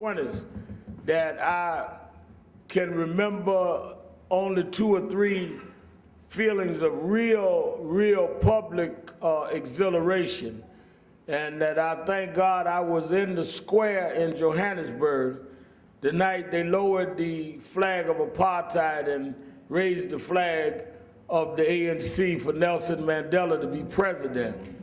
20s that I can remember only 2 or 3 feelings of real public exhilaration, and that I thank God I was in the square in Johannesburg the night they lowered the flag of apartheid and raised the flag of the ANC for Nelson Mandela to be president.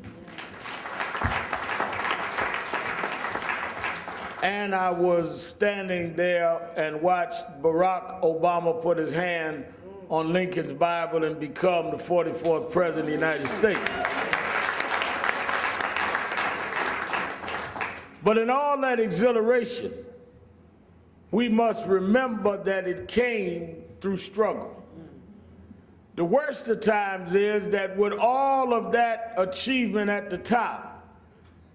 And I was standing there and watched Barack Obama put his hand on Lincoln's Bible and become the 44th president of the United States. But in all that exhilaration, we must remember that it came through struggle. The worst of times is that with all of that achievement at the top,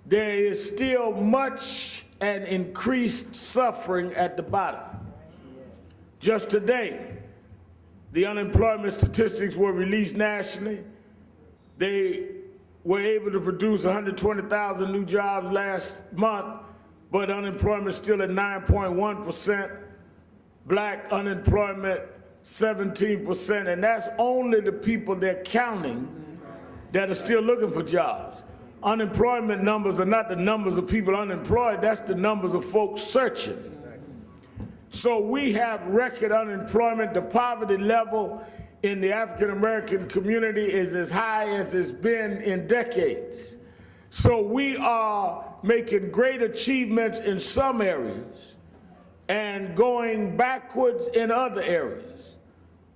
there is still much and increased suffering at the bottom. Just today, the unemployment statistics were released nationally. They were able to produce 120,000 new jobs last month, but unemployment still at 9.1%, black unemployment 17%, and that's only the people they're counting that are still looking for jobs. Unemployment numbers are not the numbers of people unemployed, that's the numbers of folks searching. So we have record unemployment. The poverty level in the African American community is as high as it's been in decades. So we are making great achievements in some areas and going backwards in other areas.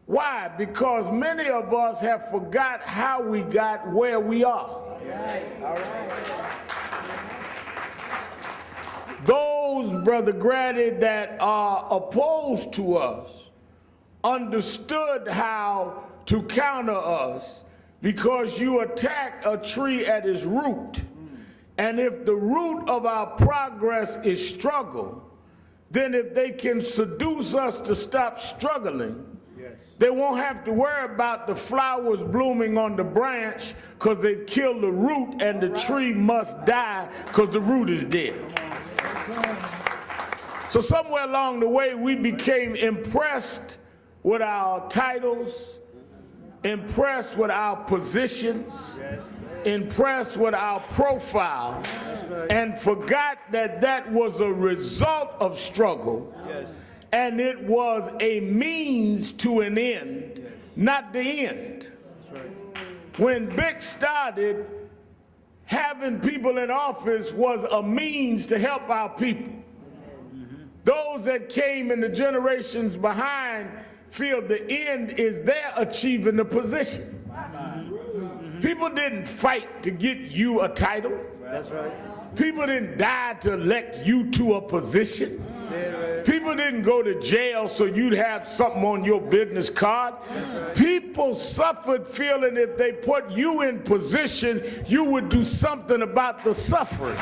Why? Because many of us have forgot how we got where we are. Those, Brother Grady, that are opposed to us understood how to counter us, because you attack a tree at its root. And if the root of our progress is struggle, then if they can seduce us to stop struggling, they won't have to worry about the flowers blooming on the branch because they've killed the root, and the tree must die because the root is dead. So somewhere along the way, we became impressed with our titles, impressed with our positions, impressed with our profile, and forgot that that was a result of struggle. And it was a means to an end, not the end. When Bick started, having people in office was a means to help our people. Those that came in the generations behind feel the end is their achieving the position. People didn't fight to get you a title. That's right. People didn't die to elect you to a position. People didn't go to jail so you'd have something on your business card. Right. People suffered feeling if they put you in position, you would do something about the suffering.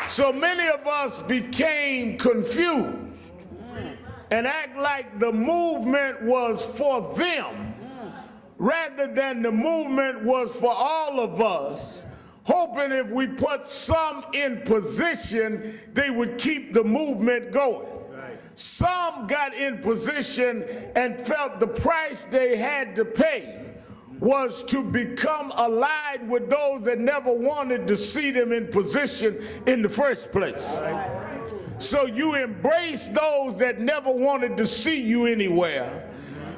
So many of us became confused and act like the movement was for them, rather than the movement was for all of us, hoping if we put some in position, they would keep the movement going. Right. Some got in position and felt the price they had to pay was to become allied with those that never wanted to see them in position in the first place. Right. So you embrace those that never wanted to see you anywhere,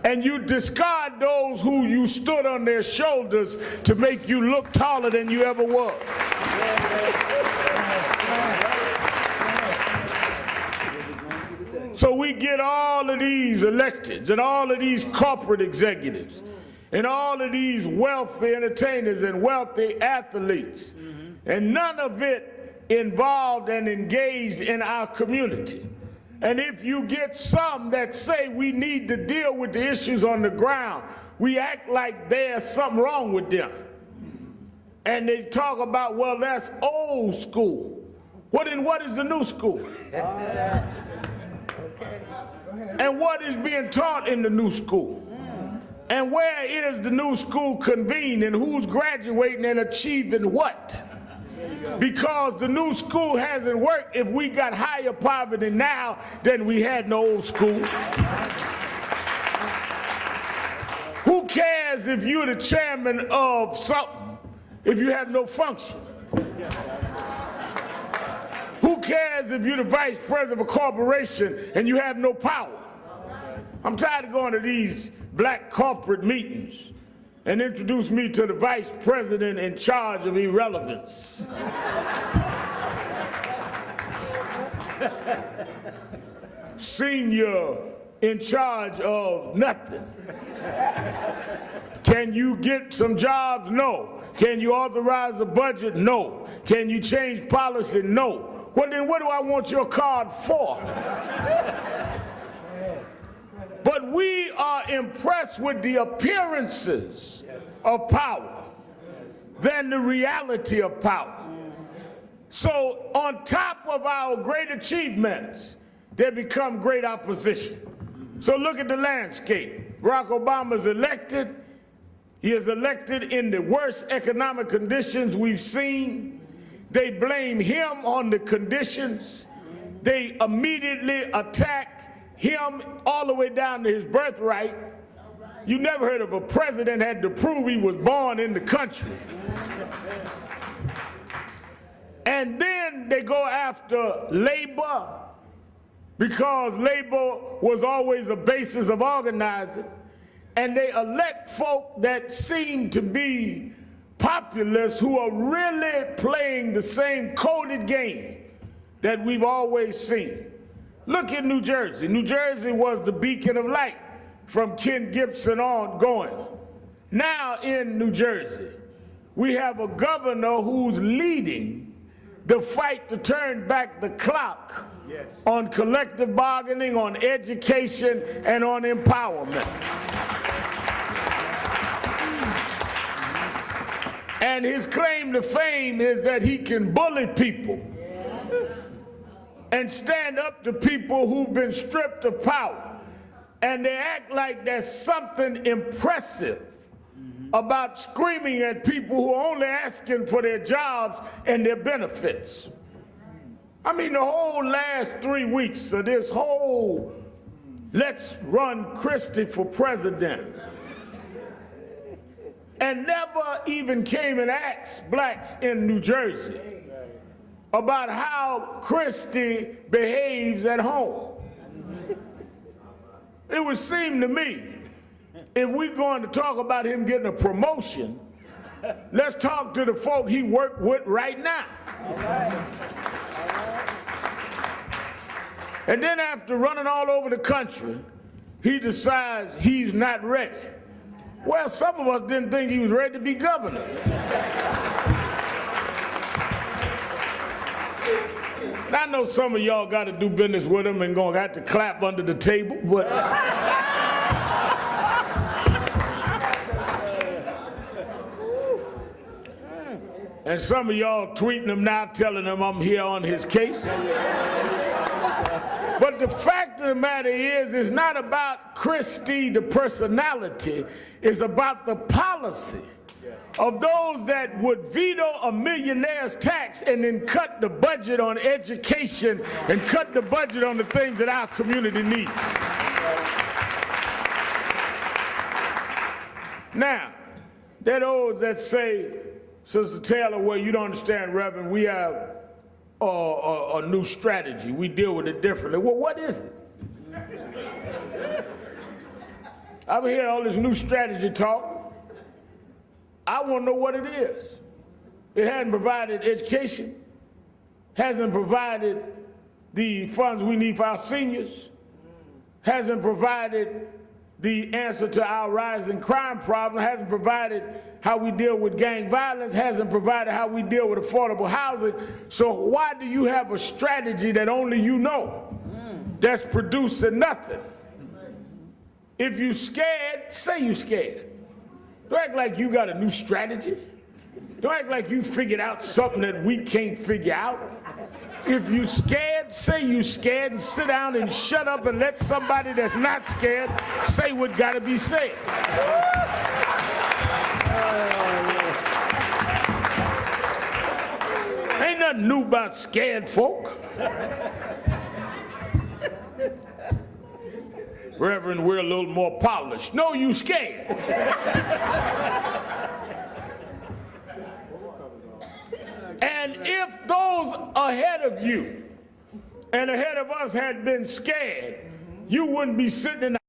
and you discard those who you stood on their shoulders to make you look taller than you ever was. So we get all of these electeds and all of these corporate executives and all of these wealthy entertainers and wealthy athletes, and none of it involved and engaged in our community. And if you get some that say we need to deal with the issues on the ground, we act like there's something wrong with them. And they talk about, well, that's old school. What is the new school? And what is being taught in the new school? And where is the new school convened, and who's graduating and achieving what? Because the new school hasn't worked if we got higher poverty now than we had in the old school. Who cares if you're the chairman of something if you have no function? Who cares if you're the vice president of a corporation and you have no power? I'm tired of going to these black corporate meetings and introduce me to the vice president in charge of irrelevance. Senior in charge of nothing. Can you get some jobs? No. Can you authorize a budget? No. Can you change policy? No. Well, then what do I want your card for? But we are impressed with the appearances of power than the reality of power. So on top of our great achievements, there become great opposition. So look at the landscape. Barack Obama is elected. He is elected in the worst economic conditions we've seen. They blame him on the conditions. They immediately attack him all the way down to his birthright. You never heard of a president had to prove he was born in the country. And then they go after labor, because labor was always a basis of organizing, and they elect folk that seem to be populists who are really playing the same coded game that we've always seen. Look at New Jersey. New Jersey was the beacon of light from Ken Gibson on going. Now in New Jersey, we have a governor who's leading the fight to turn back the clock on collective bargaining, on education, and on empowerment. And his claim to fame is that he can bully people and stand up to people who've been stripped of power. And they act like there's something impressive about screaming at people who are only asking for their jobs and their benefits. I mean, the whole last 3 weeks of this whole let's run Christie for president, and never even came and asked blacks in New Jersey about how Christie behaves at home. It would seem to me, if we're going to talk about him getting a promotion, let's talk to the folk he worked with right now. All right. And then after running all over the country, he decides he's not ready. Well, some of us didn't think he was ready to be governor. And I know some of y'all got to do business with him and gonna have to clap under the table, but and some of y'all tweeting him now, telling him I'm here on his case. But the fact of the matter is, it's not about Christie, the personality. It's about the policy of those that would veto a millionaire's tax and then cut the budget on education and cut the budget on the things that our community needs. Now, there are those that say, Sister Taylor, well, you don't understand, Reverend, we have a new strategy. We deal with it differently. Well, what is it? I've been hearing all this new strategy talk. I want to know what it is. It hasn't provided education, hasn't provided the funds we need for our seniors, hasn't provided the answer to our rising crime problem, hasn't provided how we deal with gang violence, hasn't provided how we deal with affordable housing. So why do you have a strategy that only you know that's producing nothing? If you scared, say you scared. Don't act like you got a new strategy. Don't act like you figured out something that we can't figure out. If you scared, say you scared and sit down and shut up and let somebody that's not scared say what gotta be said. Ain't nothing new about scared folk. Reverend, we're a little more polished. No, you scared. And if those ahead of you and ahead of us had been scared, you wouldn't be sitting in the